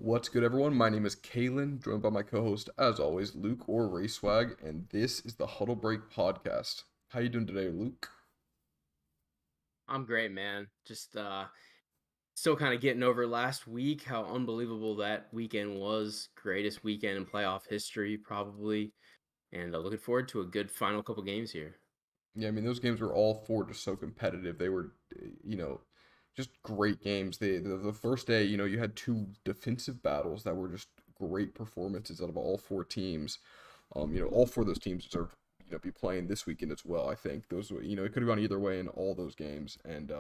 What's good, everyone? My name is Kalen, joined by my co-host, as always, Luke or Racewag, and this is the Huddle Break podcast. How you doing today, Luke? I'm great, man. Just still kind of getting over last week, how unbelievable that weekend was. Greatest weekend in playoff history, probably. And looking forward to a good final couple games here. Yeah, I mean those games were all four just so competitive. They were, just great games. The first day, you had two defensive battles that were just great performances out of all four teams. All four of those teams deserve, be playing this weekend as well. I think those, it could have gone either way in all those games, and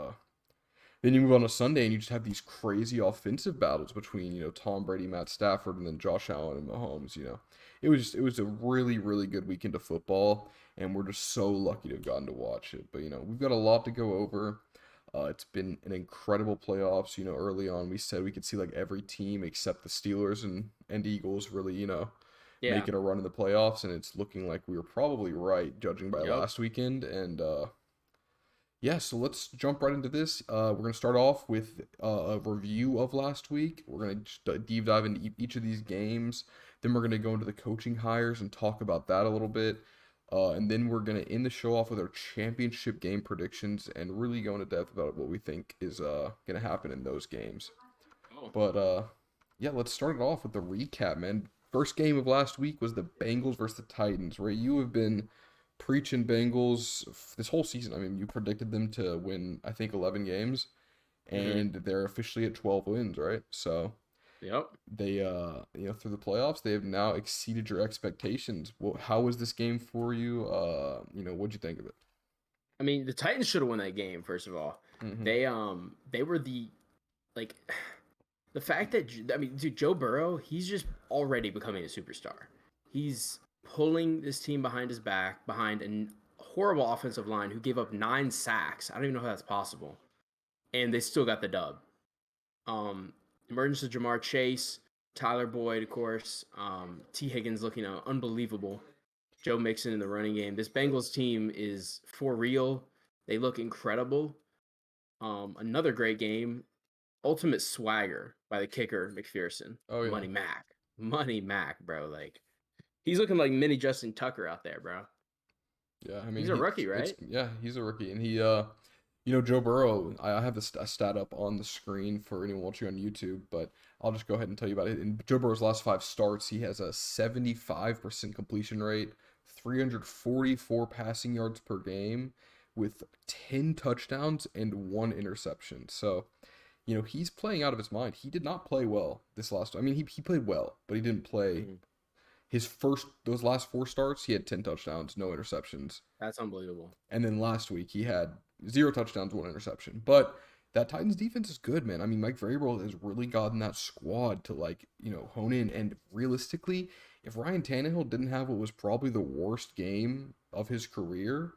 then you move on to Sunday and you just have these crazy offensive battles between, Tom Brady, Matt Stafford, and then Josh Allen and Mahomes. It was a really, really good weekend of football, and we're just so lucky to have gotten to watch it. But we've got a lot to go over. It's been an incredible playoffs. Early on we said we could see like every team except the Steelers and Eagles really, Yeah. making a run in the playoffs, and it's looking like we were probably right judging by Yep. last weekend. And yeah, so let's jump right into this. We're going to start off with a review of last week. We're going to just deep dive into each of these games. Then we're going to go into the coaching hires and talk about that a little bit. And then we're going to end the show off with our championship game predictions and really go into depth about what we think is going to happen in those games. Oh. But yeah, let's start it off with the recap, man. First game of last week was the Bengals versus the Titans, right? You have been preaching Bengals this whole season. I mean, you predicted them to win, I think, 11 games, Mm-hmm. and they're officially at 12 wins, right? So Yep. they, through the playoffs, they have now exceeded your expectations. Well, how was this game for you? What'd you think of it? I mean, the Titans should have won that game, first of all. Mm-hmm. They were like the fact that I mean, dude, Joe Burrow, he's just already becoming a superstar. He's pulling this team behind his back, behind a horrible offensive line who gave up 9 sacks. I don't even know how that's possible, and they still got the dub. Um, Emergence of Jamar Chase, Tyler Boyd, of course. T. Higgins looking unbelievable. Joe Mixon in the running game. This Bengals team is for real. They look incredible. Another great game. Ultimate swagger by the kicker McPherson. Oh yeah, Money Mac, bro. Like he's looking like mini Justin Tucker out there, bro. yeah. I mean, He's a rookie, right? he's a rookie, and Joe Burrow. I have this stat up on the screen for anyone watching on YouTube, but I'll just go ahead and tell you about it. In Joe Burrow's last five starts, he has a 75% completion rate, 344 passing yards per game, with 10 touchdowns and one interception. So, he's playing out of his mind. He did not play well this last. I mean, he played well, but he didn't play. Mhm. Those last four starts, he had 10 touchdowns, no interceptions. That's unbelievable. And then last week he had zero touchdowns, one interception. But that Titans defense is good, man. I mean, Mike Vrabel has really gotten that squad to hone in. And realistically, if Ryan Tannehill didn't have what was probably the worst game of his career,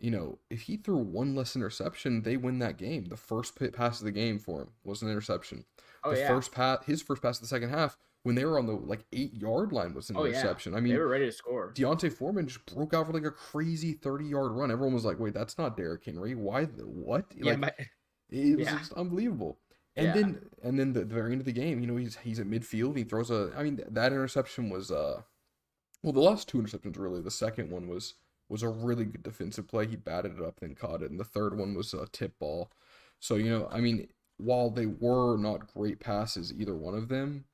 if he threw one less interception, they win that game. The first pass of the game for him was an interception. Oh The yeah. first pass, his first pass of the second half, when they were on the 8 yard line, was an Oh yeah. interception. I They mean, were ready to score. Deontay Foreman just broke out for like a crazy 30-yard run. Everyone was like, "Wait, that's not Derrick Henry. Why? What?" Yeah, Like, it was yeah, just unbelievable. And yeah. then the very end of the game, he's at midfield. He throws a. I mean, that interception was well, the last two interceptions really. The second one was a really good defensive play. He batted it up, then caught it, and the third one was a tip ball. So I mean, while they were not great passes, either one of them,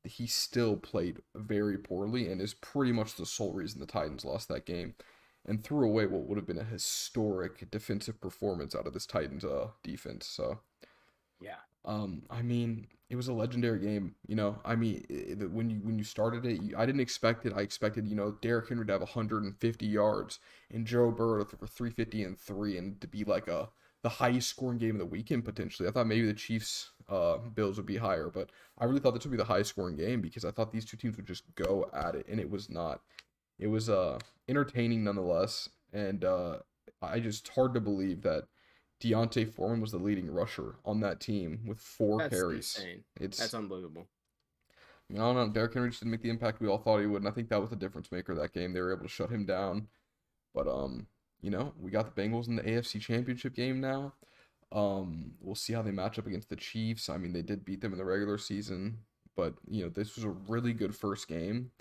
he still played very poorly and is pretty much the sole reason the Titans lost that game and threw away what would have been a historic defensive performance out of this Titans defense. So Yeah. I mean, it was a legendary game. I mean, when you started it, I didn't expect it. I expected, Derrick Henry to have 150 yards and Joe Burrow to throw for 350 and three, and to be like the highest scoring game of the weekend potentially. I thought maybe the Chiefs Bills would be higher, but I really thought this would be the highest scoring game because I thought these two teams would just go at it, and it was not. It was entertaining nonetheless, and I just hard to believe that Deontay Foreman was the leading rusher on that team with four That's carries. insane. That's It's, unbelievable. I don't know, Derrick Henry just didn't make the impact we all thought he would, and I think that was the difference maker that game. They were able to shut him down. But we got the Bengals in the AFC Championship game now. We'll see how they match up against the Chiefs. I mean, they did beat them in the regular season. but this was a really good first game.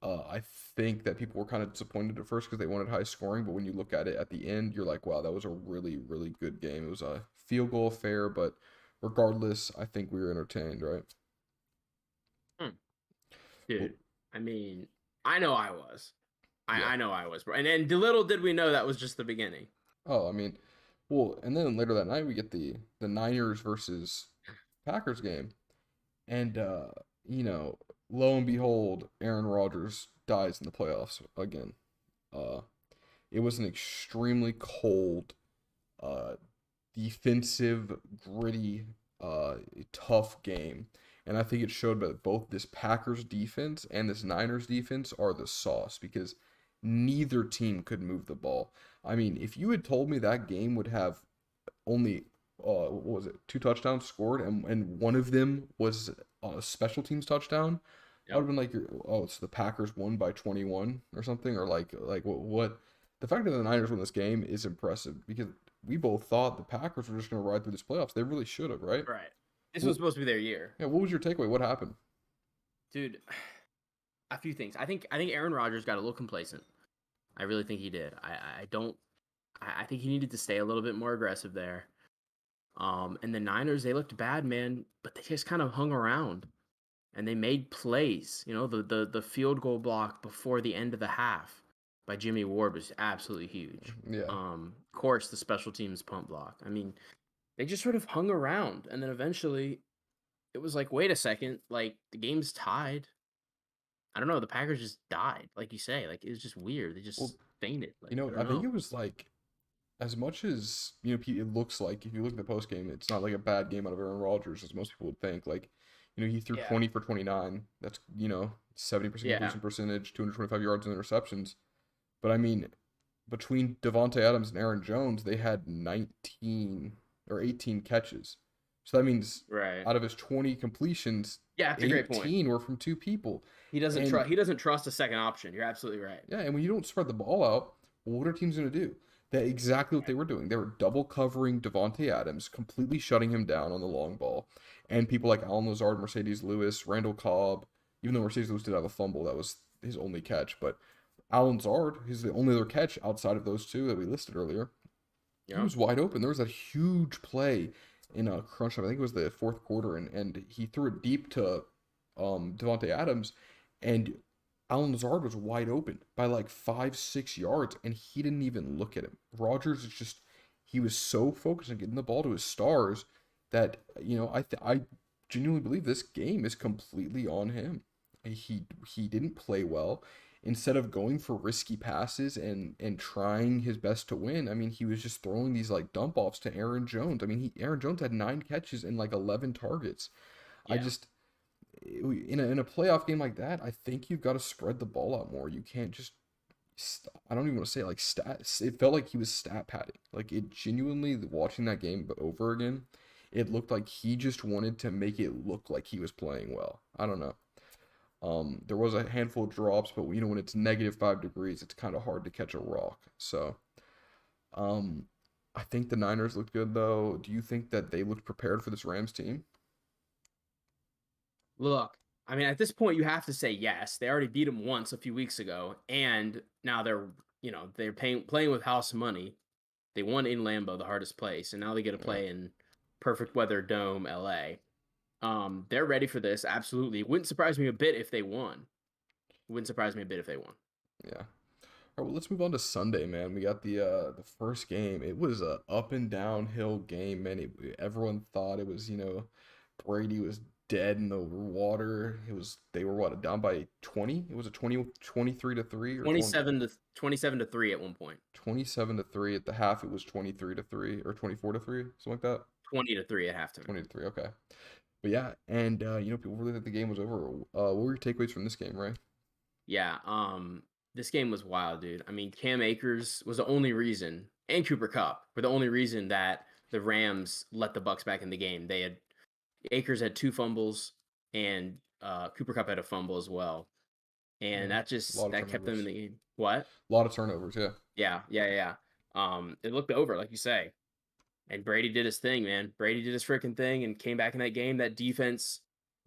I think that people were kind of disappointed at first because they wanted high scoring, but when you look at it at the end, you're like, wow, that was a really, really good game. It was a field goal affair, but regardless, I think we were entertained, right? Hmm. Well, Dude, I mean, I know I was. yeah. I know I was, bro. And little did we know that was just the beginning. Oh, I mean, well, and then later that night we get the Niners versus Packers game, and you know, lo and behold, Aaron Rodgers dies in the playoffs again. Uh, it was an extremely cold, uh, defensive, gritty, uh, tough game. And I think it showed that both this Packers defense and this Niners defense are the sauce because neither team could move the ball. I mean, if you had told me that game would have only what was it, two touchdowns scored and one of them was a special teams touchdown, I would Yep. have been like, oh, it's the Packers won by 21 or something, or like what? The fact that the Niners won this game is impressive because we both thought the Packers were just going to ride through these playoffs. They really should have, right? Right. This was Well, supposed to be their year. yeah. What was your takeaway? What happened? Dude, a few things. I think Aaron Rodgers got a little complacent. I really think he did. I don't I think he needed to stay a little bit more aggressive there. And the Niners, they looked bad, man, but they just kind of hung around and they made plays. You know, the field goal block before the end of the half by Jimmy Ward was absolutely huge. Yeah. Of course, the special teams punt block. I mean, they just sort of hung around, and then eventually it was like, wait a second, like the game's tied. I don't know, the Packers just died, like you say. Like it was just weird. They Well, just fainted. Like I I don't think know. it was like as much as it looks like if you look at the post game, it's not like a bad game out of Aaron Rodgers as most people would think. Like, he threw Yeah. 20 for 29. That's 70% Yeah. completion percentage, 225 yards and interceptions. But I mean, between Devonte Adams and Aaron Jones, they had 19 or 18 catches. So that means Right. out of his 20 completions, Yeah, that's a great point. 18 were from two people. He doesn't And trust. He doesn't trust a second option. You're absolutely right. yeah, and when you don't spread the ball out, well, what are teams going to do? That exactly what they were doing. They were double covering Devonte Adams, completely shutting him down on the long ball, and people like Alan Lazard, Mercedes Lewis, Randall Cobb. Even though Mercedes Lewis did have a fumble, that was his only catch. But Alan Lazard, he's the only other catch outside of those two that we listed earlier. He Yeah. was wide open. There was a huge play in a crunch time. I think it was the fourth quarter, and he threw it deep to Devonte Adams, and Alan Lazard was wide open by like 5, 6 yards, and he didn't even look at him. Rogers is just he was so focused on getting the ball to his stars that I genuinely believe this game is completely on him. He didn't play well. Instead of going for risky passes and trying his best to win, I mean, he was just throwing these like dump offs to Aaron Jones. I mean, Aaron Jones had 9 catches and like 11 targets. I Yeah. just in a playoff game like that, I think you've got to spread the ball out more. You can't just I don't even want to say it, like stats. It felt like he was stat padding. Like it genuinely watching that game over again, it looked like he just wanted to make it look like he was playing well. I don't know. There was a handful of drops, but when it's -5 degrees, it's kind of hard to catch a rock. So, um, I think the Niners looked good though. Do you think that they looked prepared for this Rams team? Look, I mean, at this point, you have to say yes. They already beat him once a few weeks ago, and now they're playing with house money. They won in Lambeau, the hardest place, and now they get to Yeah, play in perfect weather dome, LA. They're ready for this. Absolutely, it wouldn't surprise me a bit if they won. It wouldn't surprise me a bit if they won. yeah. All right, well, let's move on to Sunday, man. We got the first game. It was a up and downhill game, man. Everyone thought it was, Brady was dead in the water. They were what, down by 20? It was a 23-3 or 27 to 3 at one point. 27-3 at the half. It was 23-3 or 24-3, something like that. 20 to 3 at halftime. 20-3, okay. But yeah, and people really thought the game was over. What were your takeaways from this game, Ray? Yeah. This game was wild, dude. I mean, Cam Akers was the only reason, and Cooper Cup were the only reason that the Rams let the Bucks back in the game. Akers had 2 fumbles, and Cooper Cup had a fumble as well, and Yeah, a lot of that kept them in turnovers. the game. What? A lot of turnovers, yeah. Yeah. It looked over, like you say, and Brady did his thing, man. Brady did his freaking thing and came back in that game. That defense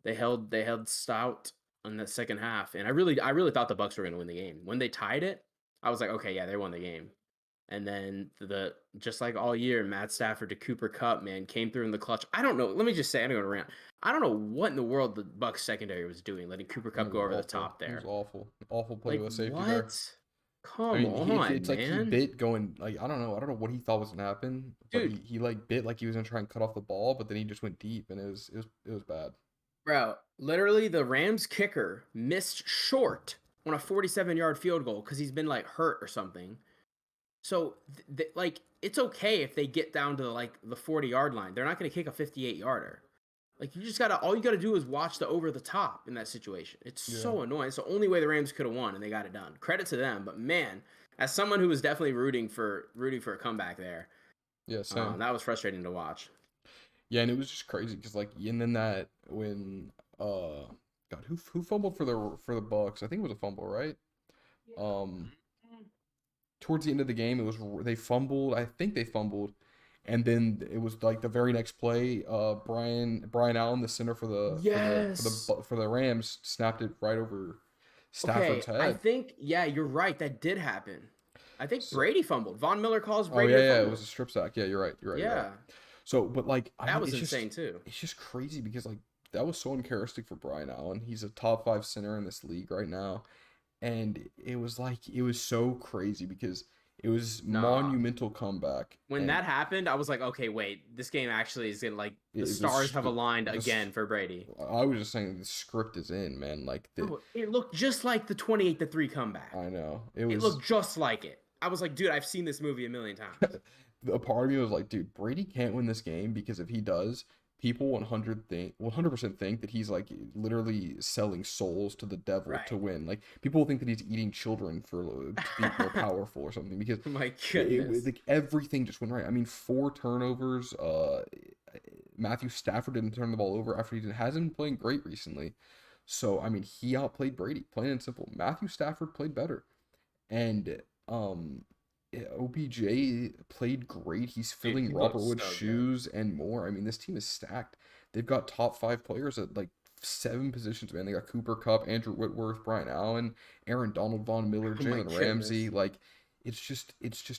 They held stout in the second half, and I really thought the Bucks were going to win the game. When they tied it, I was like, okay, yeah, they won the game. And then just like all year, Matt Stafford to Cooper Kupp, man, came through in the clutch. I don't know. Let me just say, I'm going to rant. I don't know what in the world the Bucks secondary was doing, letting Cooper It Kupp was go over the awful. top It was there. awful. Awful play Like with safety there. what? I Come mean, on, it's like he man, bit going like I don't know. I don't know what he thought was gonna happen, but dude. he like bit like he was gonna try and cut off the ball, but then he just went deep, and it was bad. Bro, literally the Rams kicker missed short on a 47-yard field goal because he's been like hurt or something. So like it's okay if they get down to like the 40-yard line. They're not going to kick a 58-yarder. Like all you gotta do is watch the over the top in that situation. It's Yeah. so annoying. It's the only way the Rams could have won, and they got it done. Credit to them, but man, as someone who was definitely rooting for a comeback there, Yeah. Same. that was frustrating to watch. Yeah, and it was just crazy because like and then that when God who fumbled for the Bucks? I think it was a fumble, right? Um, towards the end of the game, they fumbled. I think they fumbled, and then it was like the very next play. Brian Allen, the center Yes. For the Rams, snapped it right over Okay, Stafford's I head. think yeah, you're right. That did happen. I think So, Brady fumbled. Von Miller calls oh Brady yeah, to yeah, it was fumble. a strip sack. Yeah, you're right. You're right. You're right. Yeah, So, but like, I that mean, was insane too. it's just crazy because like that was so uncharacteristic for Brian Allen. He's a top five center in this league right now, and it was so crazy because it was Nah, monumental comeback, when and that happened, I was like, okay, wait, this game actually is gonna like the it stars was have aligned this. again for Brady. I was just saying the script is in, man. Like the Bro, it looked just like the 28-3 comeback. I know it It was. looked just like it. I was like, dude, I've seen this movie a million times. A part of me was like, dude, Brady can't win this game because if he does, people 100% think that he's like literally selling souls to the devil to Right. win. Like people will think that he's eating children for to be more powerful or something because My it goodness. like everything just went right. I mean, four turnovers. Matthew Stafford didn't turn the ball over after hasn't been playing great recently. So I mean, he outplayed Brady, plain and simple. Matthew Stafford played better, and yeah, OBJ played great. He's Dude, filling he Robert looked Woods' so good. shoes and more. I mean, this team is stacked. They've got top five players at like seven positions, man. They got Cooper Kupp, Andrew Whitworth, Brian Allen, Aaron Donald, Von Miller, Oh my Jalen Ramsey. goodness. Like, it's just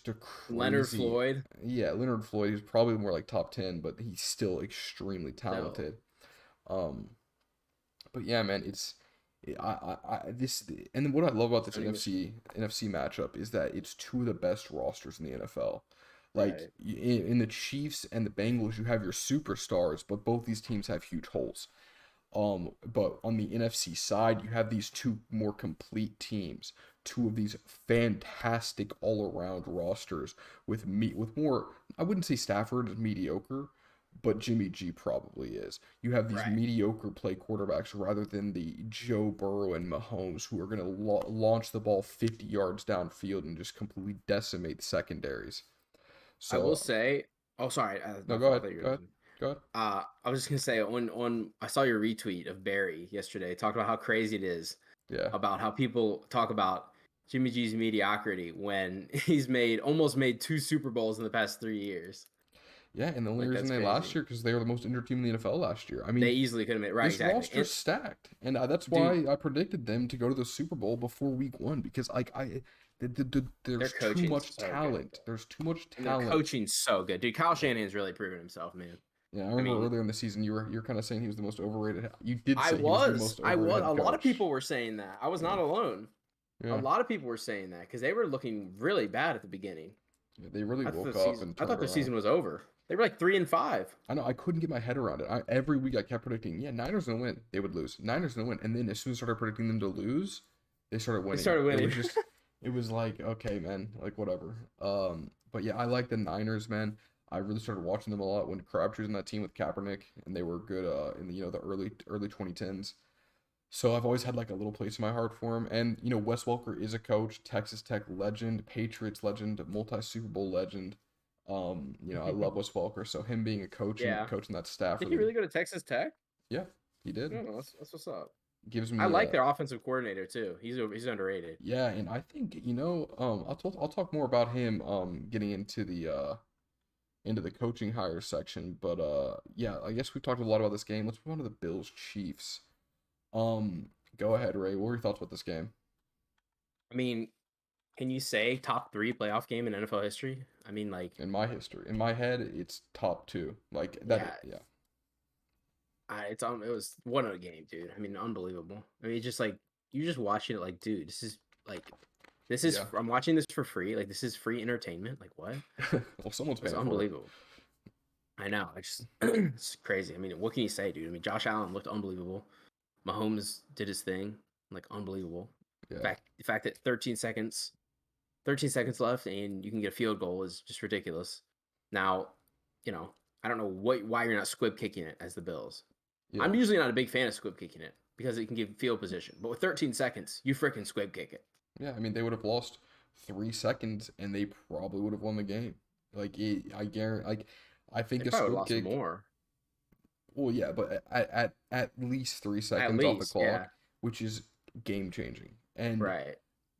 a Leonard crazy. Floyd. Yeah, Leonard Floyd is probably more like top 10, but he's still extremely Still. talented. Um, but yeah, man, it's this and then what I love about this Sony Michel. NFC matchup is that it's two of the best rosters in the NFL. Like Right. in the Chiefs and the Bengals, you have your superstars, but both these teams have huge holes. But on the NFC side, you have these two more complete teams, two of these fantastic all-around rosters with more. I wouldn't say Stafford is mediocre, but Jimmy G probably is. You have these Right. mediocre play quarterbacks rather than the Joe Burrow and Mahomes who are going to launch the ball 50 yards downfield and just completely decimate the secondaries. I will So, say, oh, sorry, no, my go fault. ahead. I thought you were Go ahead. listening. Go ahead. I was just gonna say on I saw your retweet of Barry yesterday. Talked about how crazy it is Yeah. about how people talk about Jimmy G's mediocrity when he's almost made two Super Bowls in the past 3 years. Yeah, and the only Like reason that's they last crazy. year because they were the most injured team in the NFL last year. I They mean, easily could have made right, this exactly. And roster's stacked, and that's dude, why I predicted them to go to the Super Bowl before Week 1 because their there's too coaching's much so good. talent. There's too much And their talent. coaching's so good. Dude, Kyle Shanahan's really proven himself, man. Yeah, I I remember mean, earlier in the season you're kind of saying he was the most overrated. You did I say he was the was. most I overrated was. A head lot of coach. people were saying that. I was Yeah, not alone. A yeah, lot of people were saying that because they were looking really bad at the beginning. yeah. They really I thought woke the up season. and I turned thought it their around. season was over. They were like 3-5. I know I couldn't get my head around it. Every week I kept predicting, yeah, Niners gonna win. They would lose. Niners gonna win, and then as soon as I started predicting them to lose, they started They winning. started winning. It was like, okay, man, like whatever. But yeah, I like the Niners, man. I really started watching them a lot when Crabtree's on that team with Kaepernick, and they were good in the the early 2010s. So I've always had like a little place in my heart for him. And Wes Welker is a coach, Texas Tech legend, Patriots legend, multi Super Bowl legend. I love Wes Welker, so him being a coach and Yeah. coaching that staff Did he really, really go to Texas Tech? yeah, he did. No, that's what's up. Gives I me like their offensive coordinator too. He's underrated. yeah, and I think I'll talk more about him getting into into the coaching hire section. But yeah, I guess we've talked a lot about this game. Let's move on to the Bills Chiefs. Go ahead, Ray. What were your thoughts about this game? I mean, can you say top 3 playoff game in NFL history? I mean, like, In my history, in my head, it's top two. Like that. yeah, Yeah. it was one of a game, dude. I mean, unbelievable. I mean, just like you just watching it, like, dude, this is Yeah. I'm watching this for free. Like, this is free entertainment. Like, what? Well, someone's It's paying for it. unbelievable. I know. It's crazy. I mean, what can you say, dude? I mean, Josh Allen looked unbelievable. Mahomes did his thing, like unbelievable. Yeah. The fact that 13 seconds left and you can get a field goal is just ridiculous. Now, I don't know why you're not squib kicking it as the Bills. Yeah. I'm usually not a big fan of squib kicking it because it can give field position, but with 13 seconds, you freaking squib kick it. Yeah. I mean, they would have lost 3 seconds, and they probably would have won the game. I guarantee. Like, I They think a probably would squib have lost kick. more. Well, yeah, but at least three At seconds off the least, yeah. clock, which is game changing. And Right.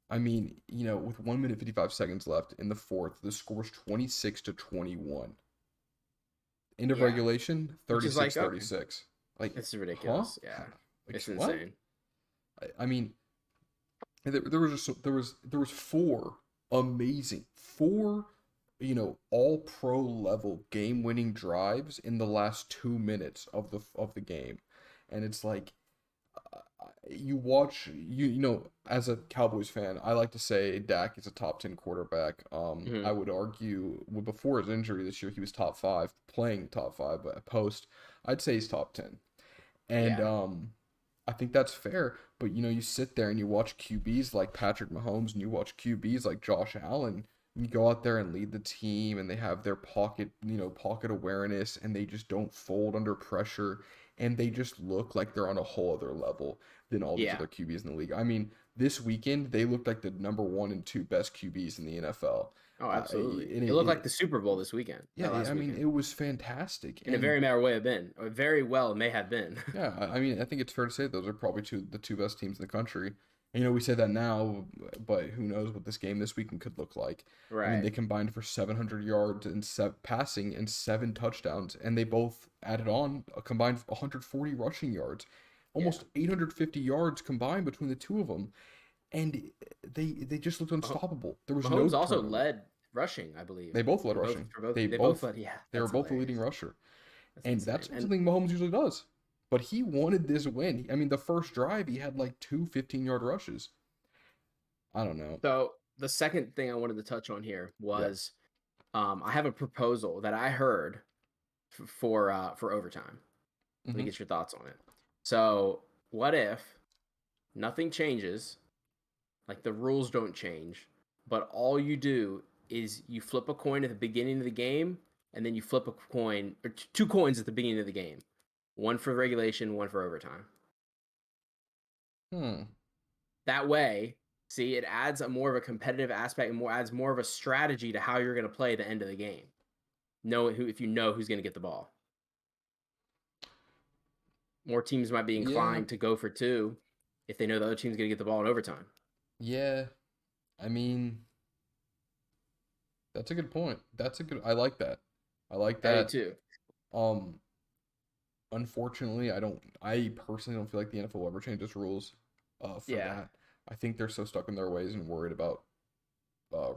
I mean, with 1 minute 55 seconds left in the fourth, the score's 26-21. End of Yeah. regulation, Which is like, 36-36. Like, it's huh? ridiculous. Yeah. Like It's what? insane. I mean, there was four all pro level game winning drives in the last 2 minutes of the game, and it's like you watch as a Cowboys fan, I like to say Dak is a top 10 quarterback. Hmm. I would argue before his injury this year he was top 5, playing top 5, but post I'd say he's top 10. And Yeah. I think that's fair, but you sit there and you watch QBs like Patrick Mahomes and you watch QBs like Josh Allen, and you go out there and lead the team and they have their pocket awareness, and they just don't fold under pressure, and they just look like they're on a whole other level than all these Yeah. other QBs in the league. I mean, this weekend they looked like the number 1 and 2 best QBs in the NFL. Oh, absolutely. And It looked like the Super Bowl this weekend. yeah, Last I mean, weekend. it was fantastic. In a And very matter way have been, or very well may have been. yeah, I mean, I think it's fair to say those are probably the two best teams in the country. And, we say that now, but who knows what this game this weekend could look like. I mean, Right. they combined for 700 yards and passing and 7 touchdowns, and they both added on a combined 140 rushing yards, Yeah. almost 850 yards combined between the two of them, and they just looked unstoppable. There was no Mahomes also turnover. led rushing, I believe. They both led rushing. They both led. Yeah, They were that's both the leading hilarious. rusher. That's And insane. that's not And something Mahomes usually does. But he wanted this win. I mean, the first drive, he had like two 15-yard rushes. I don't know. so the second thing I wanted to touch on here Yeah. was, I have a proposal that I heard for overtime. Let me Hmm. get your thoughts on it. So, what if nothing changes, like the rules don't change, but all you do is you flip a coin at the beginning of the game, and then you flip a coin, or two coins at the beginning of the game, one for regulation, one for overtime. That way, see, it adds a more of a competitive aspect and adds more of a strategy to how you're going to play the end of the game. If you know who's going to get the ball. More teams might be Yeah. inclined to go for two if they know the other team's going to get the ball in overtime. Yeah. I mean, that's a good point. I like that. I like I do that. too. Um, Unfortunately, I personally don't feel like the NFL will ever change its rules for Yeah. that. I think they're so stuck in their ways and worried about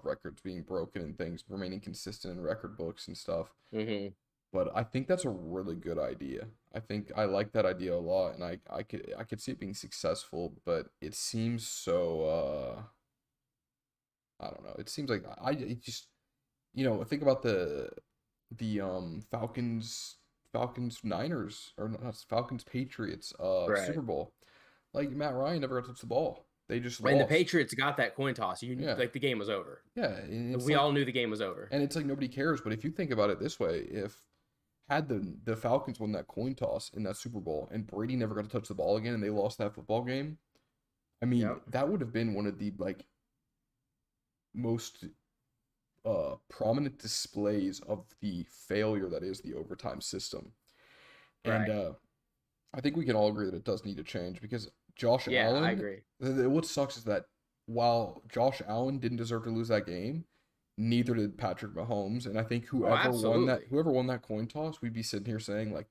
records being broken and things remaining consistent in record books and stuff. Mm-hmm. But I think that's a really good idea. I think I like that idea a lot, and I could see it being successful, but it seems so I don't know. It seems like it just think about the Falcons Niners, or not Falcons Patriots Right. Super Bowl. Like, Matt Ryan never got to touch the ball. They just When the lost. Patriots got that coin toss, Yeah. like the game was over. Yeah, and it's We like all knew the game was over. nobody cares, but if you think about it this way, if had the Falcons won that coin toss in that Super Bowl and Brady never got to touch the ball again and they lost that football game, I mean, Yep. that would have been one of the most prominent displays of the failure that is the overtime system. And Right. I think we can all agree that it does need to change, because Josh Yeah, I Allen, agree. what sucks is that while Josh Allen didn't deserve to lose that game, Neither did Patrick Mahomes, and I think Oh, absolutely. whoever won that coin toss, we'd be sitting here saying like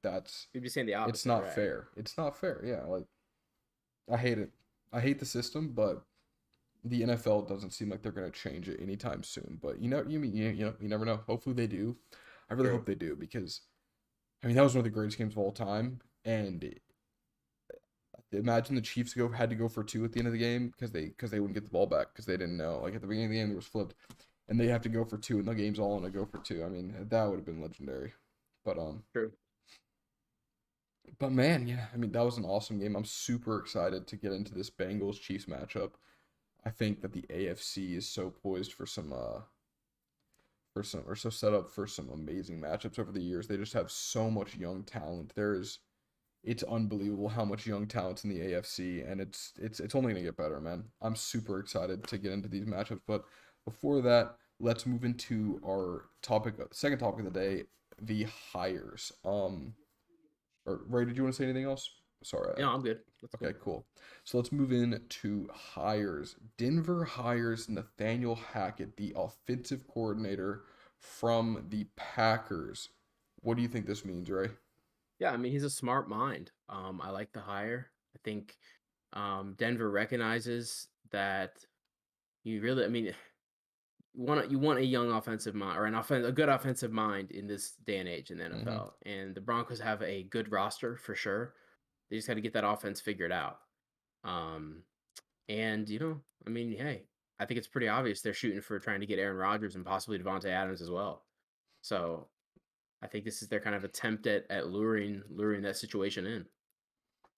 You'd be saying the it's opposite, not right? fair. It's not fair. Yeah, like I hate it. I hate the system, but the NFL doesn't seem like they're going to change it anytime soon. But you never know. Hopefully they do. I really True. hope they do because I mean that was one of the greatest games of all time. And imagine the Chiefs had to go for two at the end of the game because they wouldn't get the ball back because they didn't know. Like at the beginning of the game, it was flipped, and they have to go for two, and the game's all in a go for two. I mean that would have been legendary. But True. but man, yeah, I mean that was an awesome game. I'm super excited to get into this Bengals Chiefs matchup. I think that the AFC is so poised for some or so set up for some amazing matchups over the years. They just have so much young talent. It's unbelievable how much young talent's in the AFC, and it's only gonna get better, man. I'm super excited to get into these matchups. But before that, let's move into our second topic of the day, the hires. Or Ray, did you want to say anything else? Sorry. No, I'm good. Let's Okay, go. cool. So let's move in to hires. Denver hires Nathaniel Hackett, the offensive coordinator from the Packers. What do you think this means, Ray? Yeah, I mean he's a smart mind. I like the hire. I think Denver recognizes that you really, I mean, you want a young offensive mind or a good offensive mind in this day and age in the Mm-hmm. NFL. And the Broncos have a good roster for sure. They just got to get that offense figured out. Um, and I mean, hey, I think it's pretty obvious they're shooting for trying to get Aaron Rodgers and possibly Devontae Adams as well. So I think this is their kind of attempt at luring that situation in.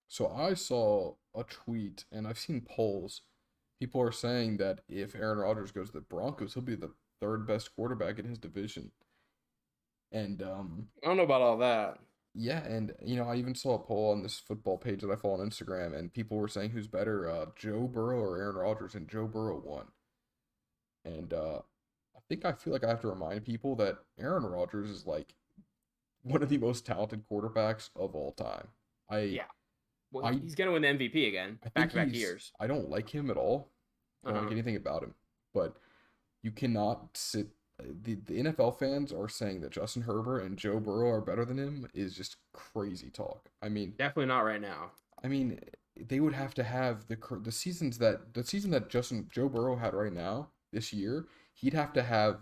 So I saw a tweet, and I've seen polls. People are saying that if Aaron Rodgers goes to the Broncos, he'll be the third best quarterback in his division. And I don't know about all that. yeah, and I even saw a poll on this football page that I follow on Instagram, and people were saying who's better, Joe Burrow or Aaron Rodgers, and Joe Burrow won. And I feel like I have to remind people that Aaron Rodgers is like one of the most talented quarterbacks of all time. I Yeah. Well, I he's gonna win the MVP again, I back think to back years. I don't like him at all. I Uh don't like huh. anything about him. But you cannot sit. The NFL fans are saying that Justin Herbert and Joe Burrow are better than him is just crazy talk. Definitely not right now. I mean, they would have to have the season that Justin Joe Burrow had right now this year. He'd have to have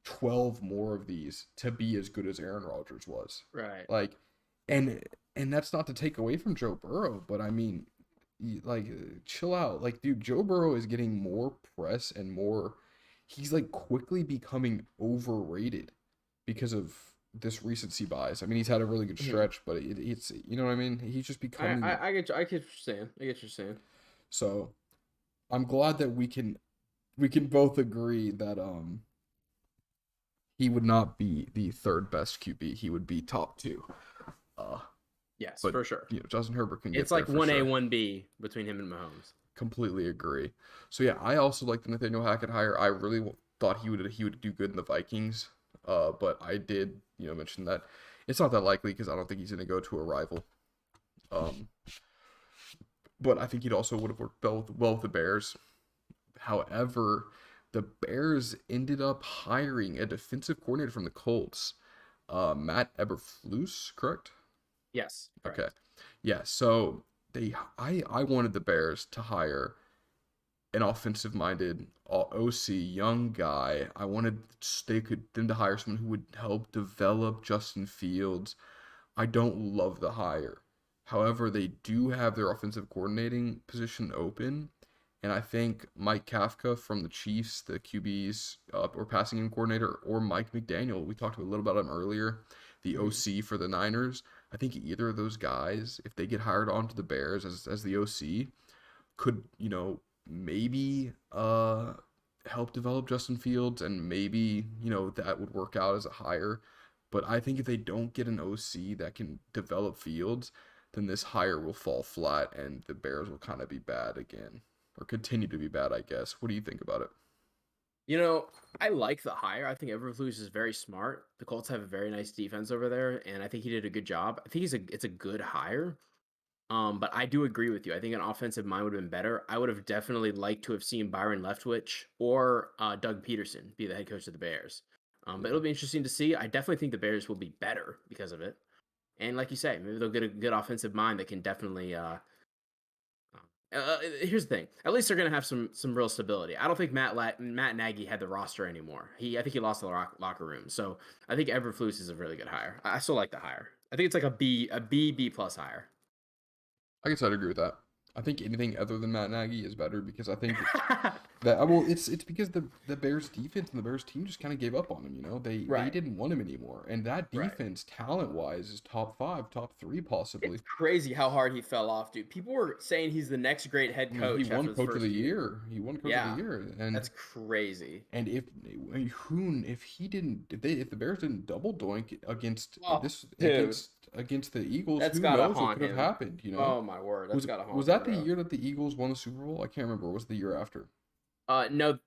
12 more of these to be as good as Aaron Rodgers was. Right. Like, and and that's not to take away from Joe Burrow, but I mean, chill out. Like, dude, Joe Burrow is getting more press and more. He's like quickly becoming overrated because of this recency bias. I mean, he's had a really good Mhm. stretch, but it's what I mean. He's just I, becoming. I I get what you're saying. I get what you're saying. So I'm glad that we can both agree that he would not be the third best QB. He would be top two. Uh, Yes, but for sure. Justin Herbert can It's get there like for 1A, sure. 1B between him and Mahomes. Completely agree. So yeah, I also like the Nathaniel Hackett hire. I really thought he would do good in the Vikings. But I did mention that it's not that likely because I don't think he's gonna go to a rival. Um, but I think he'd also would have worked well with the Bears. However, the Bears ended up hiring a defensive coordinator from the Colts, Matt Eberflus, correct? Yes, Okay. correct. Yeah, so I wanted the Bears to hire an offensive minded OC young guy. I wanted them to hire someone who would help develop Justin Fields. I don't love the hire. However, they do have their offensive coordinating position open, and I think Mike Kafka from the Chiefs, the QB's or passing game coordinator, or Mike McDaniel, we talked a little about him earlier, the Hmm. OC for the Niners. I think either of those guys, if they get hired onto the Bears as the OC, could maybe help develop Justin Fields, and maybe that would work out as a hire. But I think if they don't get an OC that can develop Fields, then this hire will fall flat, and the Bears will kind of be bad again, or continue to be bad, I guess. What do you think about it? You know, I like the hire. I think Eberflus is very smart. The Colts have a very nice defense over there, and I think he did a good job. I think it's a good hire. But I do agree with you. I think an offensive mind would have been better. I would have definitely liked to have seen Byron Leftwich or Doug Peterson be the head coach of the Bears. But Yeah. it'll be interesting to see. I definitely think the Bears will be better because of it. And like you say, maybe they'll get a good offensive mind that can definitely. Here's the thing. At least they're going to have some real stability. I don't think Matt Nagy had the roster anymore. I think he lost the locker room. So I think Eberflus is a really good hire. I still like the hire. I think it's like B plus hire. I guess I'd agree with that. I think anything other than Matt Nagy is better because I think that well, it's because the Bears defense and the Bears team just kind of gave up on him. You know, they Right. didn't want him anymore, and that Right. defense, talent wise, is top five, top three possibly. It's crazy how hard he fell off, dude. People were saying he's the next great head I mean, he coach won after his Coach of the first year. Year. He won Coach of the Yeah, Year, that's crazy. and if I mean, who if he didn't if the Bears didn't double doink against Oh, dude, against the Eagles, that's who gotta knows what haunt could have him. happened? You know, Oh my word, that's gotta was haunt him, that the bro. year that the Eagles won the Super Bowl? I can't remember. It was the year after? No,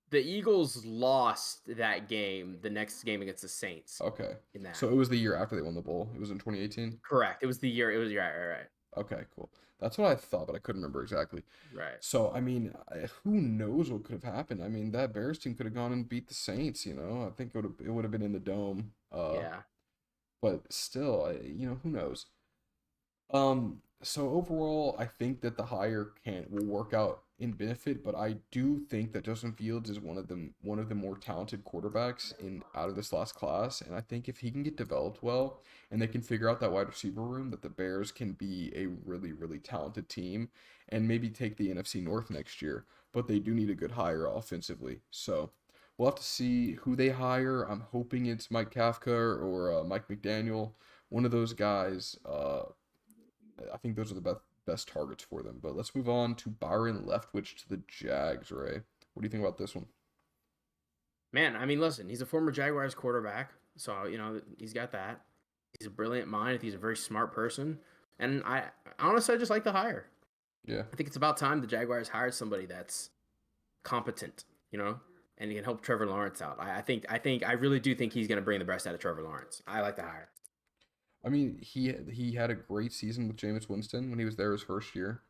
the Eagles lost that game. The next game against the Saints Okay. in that. So it was the year after they won the bowl. It was in 2018. Correct. It was the year. It was right. Okay, cool. That's what I thought, but I couldn't remember exactly. Right. So, I mean, who knows what could have happened? I mean, that Bears team could have gone and beat the Saints, you know. I think it would have been in the dome. Yeah. But still, who knows? So overall, I think that the hire can will work out in benefit, but I do think that Justin Fields is one of the more talented quarterbacks in out of this last class, and I think if he can get developed well and they can figure out that wide receiver room, that the Bears can be a really, really talented team and maybe take the NFC North next year. But they do need a good hire offensively. So we'll have to see who they hire. I'm hoping it's Mike Kafka or Mike McDaniel, one of those guys. I think those are the best targets for them. But let's move on to Byron Leftwich to the Jags, Ray. What do you think about this one? Man, I mean, listen, he's a former Jaguars quarterback, so he's got that. He's a brilliant mind. He's a very smart person, and I honestly I just like the hire. Yeah. I think it's about time the Jaguars hired somebody that's competent, and he can help Trevor Lawrence out. I really do think he's going to bring the best out of Trevor Lawrence. I like the hire. I mean, he had a great season with Jameis Winston when he was there his first year.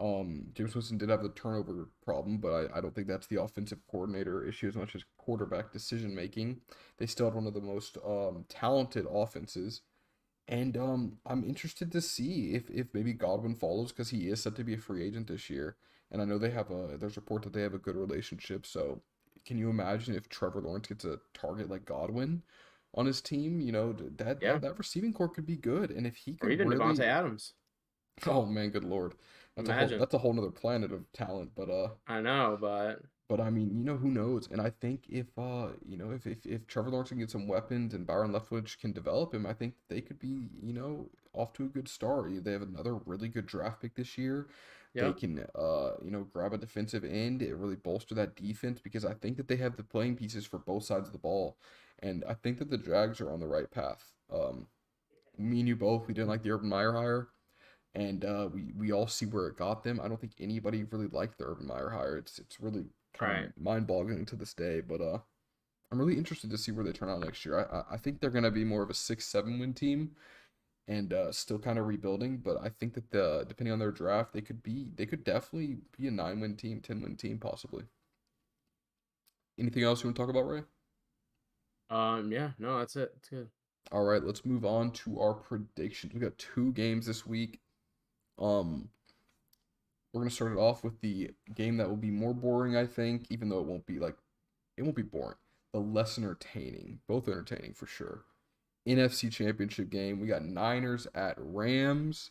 James Winston did have the turnover problem, but I don't think that's the offensive coordinator issue as much as quarterback decision making. They still had one of the most talented offenses, and I'm interested to see if maybe Godwin follows because he is set to be a free agent this year, and I know there's report that they have a good relationship. So, can you imagine if Trevor Lawrence gets a target like Godwin on his team? You know Yeah, that receiving core could be good, and if he or could even Devontae really, Adams. oh man, good lord, Imagine. that's a whole nother planet of talent, I know, but but I mean, who knows? And I think if Trevor Lawrence can get some weapons and Byron Leftwich can develop him, I think they could be, off to a good start. They have another really good draft pick this year. They yep, can grab a defensive end, it really bolster that defense because I think that they have the playing pieces for both sides of the ball. And I think that the Jags are on the right path. Me and you both, we didn't like the Urban Meyer hire and we all see where it got them. I don't think anybody really liked the Urban Meyer hire. It's really kind of right. mind-boggling to this day. But I'm really interested to see where they turn out next year. I think they're gonna be more of a 6-7 win team and still kind of rebuilding. But I think that depending on their draft, they could definitely be a 9-win team, 10-win team possibly. Anything else you want to talk about, Ray? Yeah, no, that's it. It's good. All right, let's move on to our predictions. We got two games this week. Um, We're gonna start it off with the game that will be more boring, I think, even though it won't be boring. The less entertaining, both entertaining for sure. NFC Championship game. We got Niners at Rams.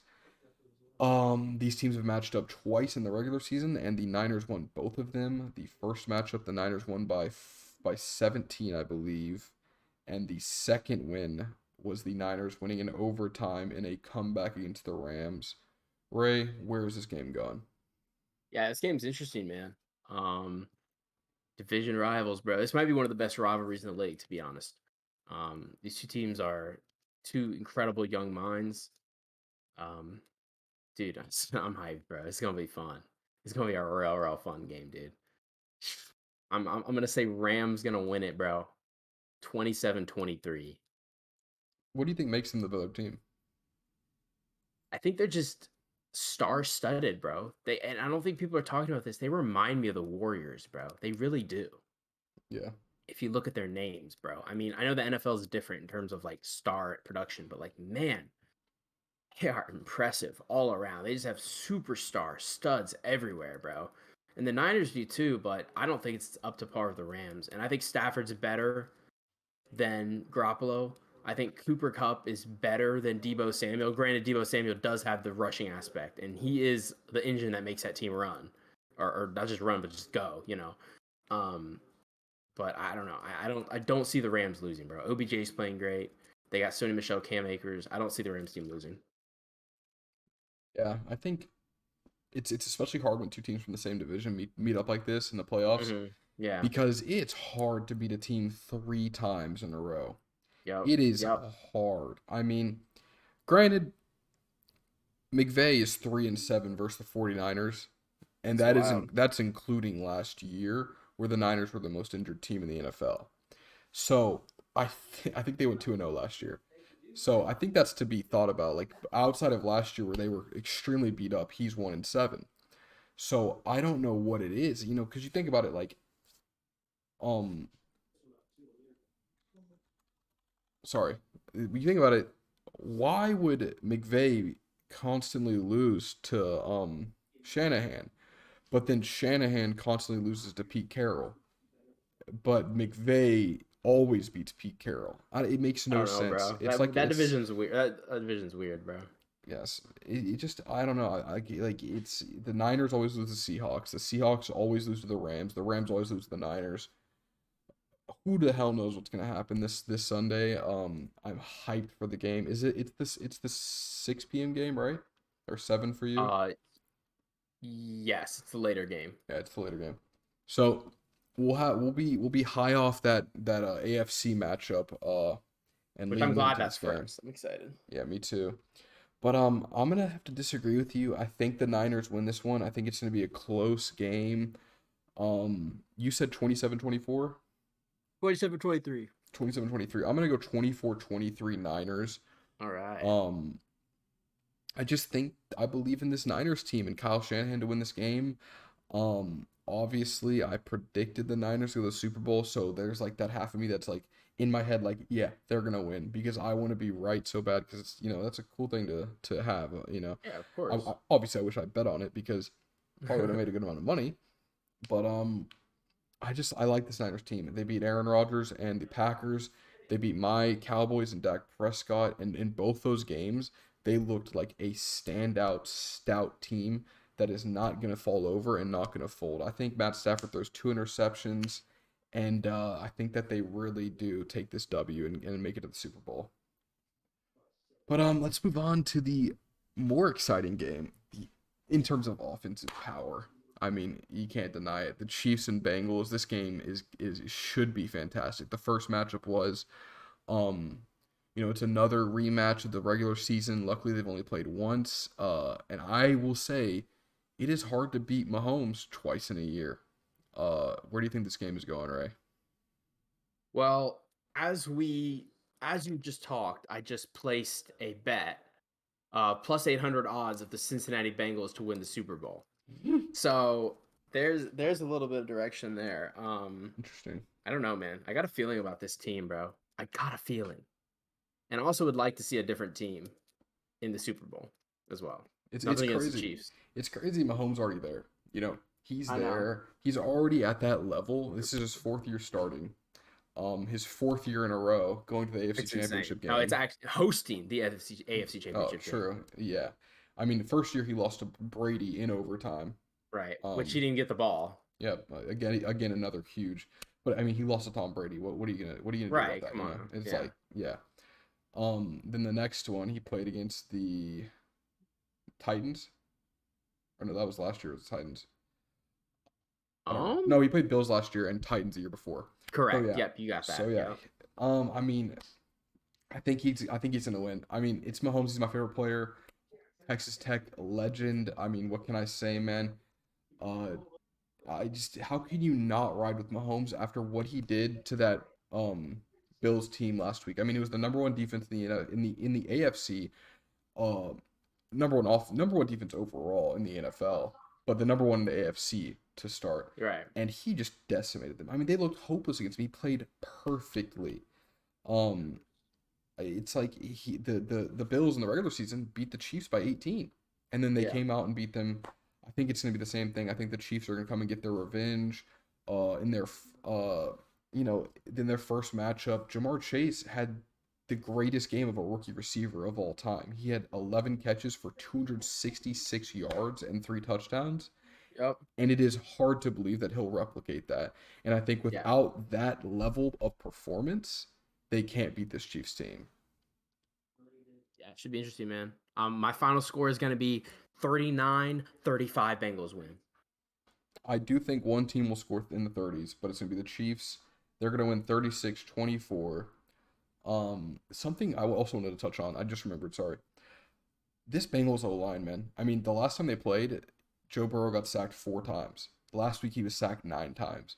These teams have matched up twice in the regular season, and the Niners won both of them. The first matchup, the Niners won by 17, I believe, and the second win was the Niners winning in overtime in a comeback against the Rams. Ray, where is this game going? Yeah, this game's interesting, man. Um, Division rivals, bro. This might be one of the best rivalries in the league, to be honest. These two teams are two incredible young minds. Um, dude, I'm hyped, bro. It's gonna be fun. It's gonna be a real fun game, dude. I'm gonna say Rams gonna win it, bro. 27-23. What do you think makes them the better team? I think they're just star-studded, bro. And I don't think people are talking about this. They remind me of the Warriors, bro. They really do. Yeah. If you look at their names, bro. I mean, I know the NFL is different in terms of like star production, but like, man, they are impressive all around. They just have superstar studs everywhere, bro. And the Niners do too, but I don't think it's up to par with the Rams. And I think Stafford's better than Garoppolo. I think Cooper Kupp is better than Debo Samuel. Granted, Debo Samuel does have the rushing aspect, and he is the engine that makes that team run, or not just run, but just go. Um, but I don't know. I don't see the Rams losing, bro. OBJ's playing great. They got Sony Michel, Cam Akers. I don't see the Rams team losing. Yeah, I think it's especially hard when two teams from the same division meet up like this in the playoffs Yeah. because it's hard to beat a team 3 times in a row. Yep. It is Yep. hard. I mean, granted, McVay is 3-7 versus the 49ers, and It's wild. that's including last year where the Niners were the most injured team in the NFL. So I think they went 2-0 last year. So I think that's to be thought about. Like outside of last year where they were extremely beat up, he's 1-7. So I don't know what it is, because you think about it like, um, sorry, when you think about it, why would McVay constantly lose to Shanahan, but then Shanahan constantly loses to Pete Carroll, but McVay always beats Pete Carroll? It makes I no don't know, sense. bro. It's That like that it's division's weird. That division's weird, bro. yes, it just I don't know. Like it's the Niners always lose to the Seahawks. The Seahawks always lose to the Rams. The Rams always lose to the Niners. Who the hell knows what's gonna happen this Sunday? I'm hyped for the game. It's the 6 p.m. game, right? Or 7 for you? Uh, yes, it's the later game, Yeah, it's the later game. So we'll be high off that AFC matchup and which I'm leaning glad into that's this game. first. I'm excited. Yeah, me too. But I'm gonna have to disagree with you. I think the Niners win this one. I think it's gonna be a close game. You said 27-24? 27-23. 27-23. I'm gonna go 24-23 Niners. All right. Um, I just think I believe in this Niners team and Kyle Shanahan to win this game. Obviously I predicted the Niners to go to the Super Bowl, so there's like that half of me that's like in my head, like, yeah, they're gonna win because I want to be right so bad because it's that's a cool thing to have. Yeah, of course. Obviously I wish I bet on it because probably would have made a good amount of money, but I like this Niners team. They beat Aaron Rodgers and the Packers. They beat my Cowboys and Dak Prescott. And in both those games, they looked like a standout, stout team that is not going to fall over and not going to fold. I think Matt Stafford throws 2 interceptions. And I think that they really do take this W and make it to the Super Bowl. But let's move on to the more exciting game in terms of offensive power. I mean, you can't deny it. The Chiefs and Bengals. This game is should be fantastic. The first matchup was, it's another rematch of the regular season. Luckily, they've only played once. And I will say, it is hard to beat Mahomes twice in a year. Where do you think this game is going, Ray? Well, as you just talked, I just placed a bet, plus 800 odds of the Cincinnati Bengals to win the Super Bowl. So there's a little bit of direction there. Interesting. I don't know, man. I got a feeling about this team, bro. I got a feeling, and I also would like to see a different team in the Super Bowl as well. It's Nothing against the crazy. Chiefs. It's crazy. Mahomes already there. He's I know. there. He's already at that level. This is his 4th year starting. His 4th year in a row going to the AFC It's insane. Championship No, it's game. actually hosting the AFC Oh, Championship game. true. Yeah. I mean, the first year he lost to Brady in overtime. Right. Which he Um, didn't get the ball. yeah. Again, another huge. But I mean, he lost to Tom Brady. What are you gonna do about Right. that? Come on. It's Yeah. like, yeah. Then the next one he played against the Titans. Or no, that was last year. It was the Titans. I don't know. No, he played Bills last year and Titans the year before. So Correct. yeah. Yep. You got that. So yeah. Yep. I mean, I think he's gonna win. I mean, it's Mahomes. He's my favorite player. Texas Tech legend. I mean, what can I say, man? Uh, how can you not ride with Mahomes after what he did to that Bills team last week? I mean, it was the number one defense in the AFC. Uh, number one defense overall in the NFL, but the number one in the AFC to start. Right. And he just decimated them. I mean, they looked hopeless against him. He played perfectly. Um, it's like the Bills in the regular season beat the Chiefs by 18, and then they Yeah. came out and beat them. I think it's gonna be the same thing. I think the Chiefs are gonna come and get their revenge. In their in their first matchup, Jamar Chase had the greatest game of a rookie receiver of all time. He had 11 catches for 266 yards and 3 touchdowns, Yep. and it is hard to believe that he'll replicate that. And I think Yeah. without that level of performance, they can't beat this Chiefs team. Yeah, it should be interesting, man. My final score is going to be 39-35 Bengals win. I do think one team will score in the 30s, but it's going to be the Chiefs. They're going to win 36-24. Something I also wanted to touch on, I just remembered, sorry. This Bengals O-line, man. I mean, the last time they played, Joe Burrow got sacked 4 times. Last week he was sacked 9 times.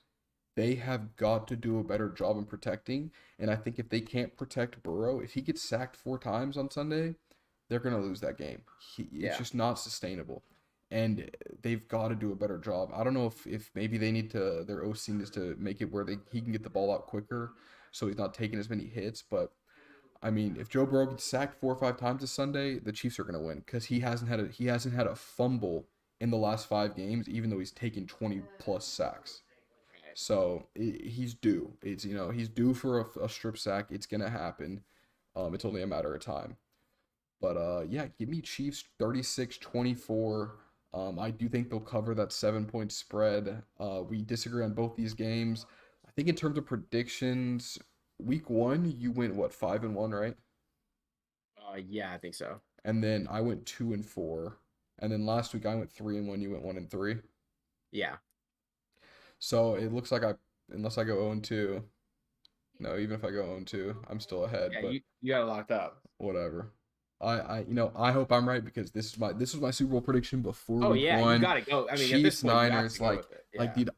They have got to do a better job in protecting, and I think if they can't protect Burrow, if he gets sacked 4 times on Sunday, they're going to lose that game. It's Yeah. just not sustainable. And they've got to do a better job. I don't know if maybe they need to, their OC needs to make it where he can get the ball out quicker so he's not taking as many hits. But, I mean, if Joe Burrow gets sacked 4 or 5 times this Sunday, the Chiefs are going to win because he hasn't had a fumble in the last 5 games, even though he's taken 20+ sacks. So he's due. He's due for a strip sack. It's gonna happen. It's only a matter of time. But yeah, give me Chiefs 36-24. I do think they'll cover that 7 point spread. We disagree on both these games. I think in terms of predictions, week one you went what 5-1, right? Yeah, I think so. And then I went 2-4. And then last week I went 3-1. You went 1-3. Yeah. So it looks like unless I go 0-2, no, even if I go 0-2, I'm still ahead, Yeah, but you got it locked up. whatever. I hope I'm right because this was my Super Bowl prediction before Oh week yeah, you one. got to go. I mean, at this Chiefs point, you have Niners to go with it. Yeah. dude,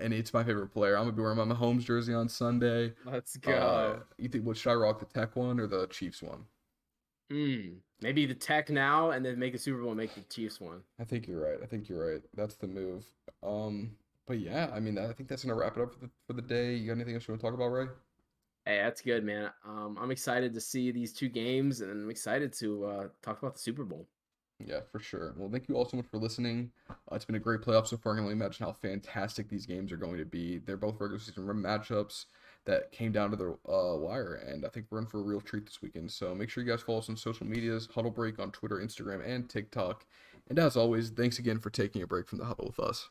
and it's my favorite player. I'm gonna be wearing my Mahomes jersey on Sunday. Let's go. You think what should I rock, the Tech one or the Chiefs one? Maybe the Tech now, and then make the Super Bowl and make the Chiefs one. I think you're right. I think you're right. That's the move. But yeah, I mean, I think that's gonna wrap it up for the day. You got anything else you want to talk about, Ray? Hey, that's good, man. I'm excited to see these 2 games, and I'm excited to talk about the Super Bowl. Yeah, for sure. Well, thank you all so much for listening. It's been a great playoff so far. I can only imagine how fantastic these games are going to be. They're both regular season matchups that came down to the wire, and I think we're in for a real treat this weekend. So make sure you guys follow us on social medias, Huddle Break on Twitter, Instagram, and TikTok. And as always, thanks again for taking a break from the huddle with us.